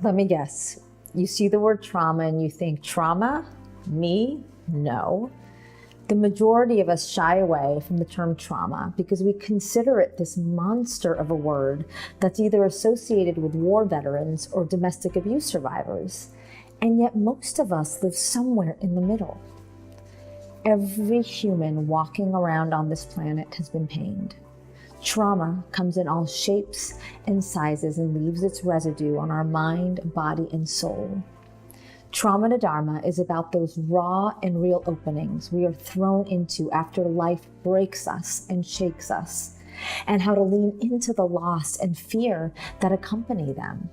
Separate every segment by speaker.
Speaker 1: Let me guess. You see the word trauma and you think, trauma? Me? No. The majority of us shy away from the term trauma because we consider it this monster of a word that's either associated with war veterans or domestic abuse survivors. And yet most of us live somewhere in the middle. Every human walking around on this planet has been pained. Trauma comes in all shapes and sizes and leaves its residue on our mind, body, and soul. Trauma to Dharma is about those raw and real openings we are thrown into after life breaks us and shakes us, and how to lean into the loss and fear that accompany them.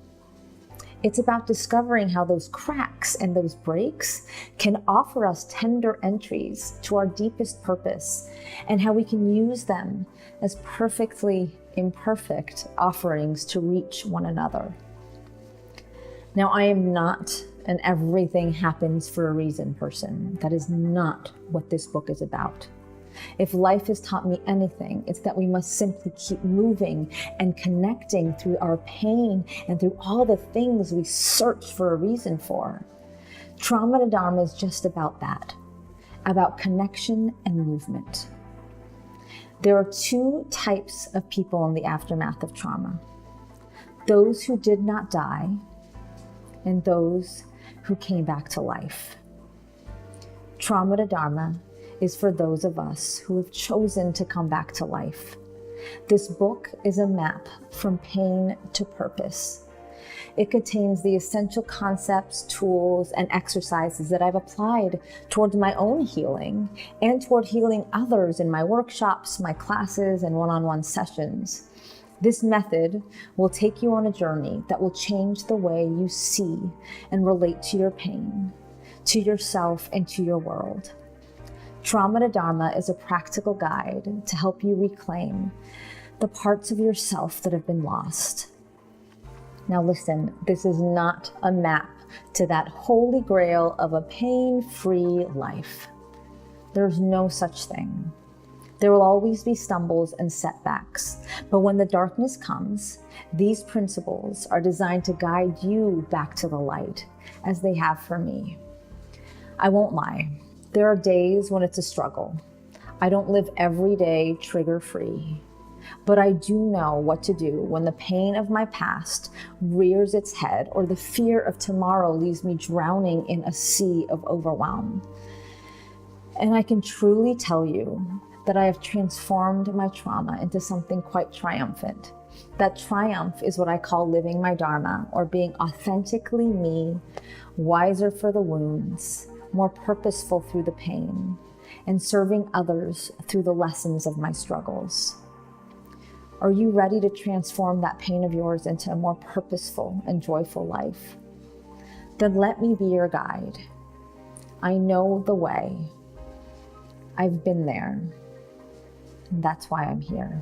Speaker 1: It's about discovering how those cracks and those breaks can offer us tender entries to our deepest purpose, and how we can use them as perfectly imperfect offerings to reach one another. Now, I am not an everything happens for a reason person. That is not what this book is about. If life has taught me anything, it's that we must simply keep moving and connecting through our pain and through all the things we search for a reason for. Trauma to Dharma is just about that, about connection and movement. There are two types of people in the aftermath of trauma: those who did not die and those who came back to life. Trauma to Dharma is for those of us who have chosen to come back to life. This book is a map from pain to purpose. It contains the essential concepts, tools, and exercises that I've applied towards my own healing and toward healing others in my workshops, my classes, and one-on-one sessions. This method will take you on a journey that will change the way you see and relate to your pain, to yourself, and to your world. Trauma to Dharma is a practical guide to help you reclaim the parts of yourself that have been lost. Now listen, this is not a map to that holy grail of a pain-free life. There's no such thing. There will always be stumbles and setbacks, but when the darkness comes, these principles are designed to guide you back to the light, as they have for me. I won't lie, there are days when it's a struggle. I don't live every day trigger-free, but I do know what to do when the pain of my past rears its head or the fear of tomorrow leaves me drowning in a sea of overwhelm. And I can truly tell you that I have transformed my trauma into something quite triumphant. That triumph is what I call living my Dharma, or being authentically me, wiser for the wounds, more purposeful through the pain, and serving others through the lessons of my struggles. Are you ready to transform that pain of yours into a more purposeful and joyful life? Then let me be your guide. I know the way. I've been there. And that's why I'm here.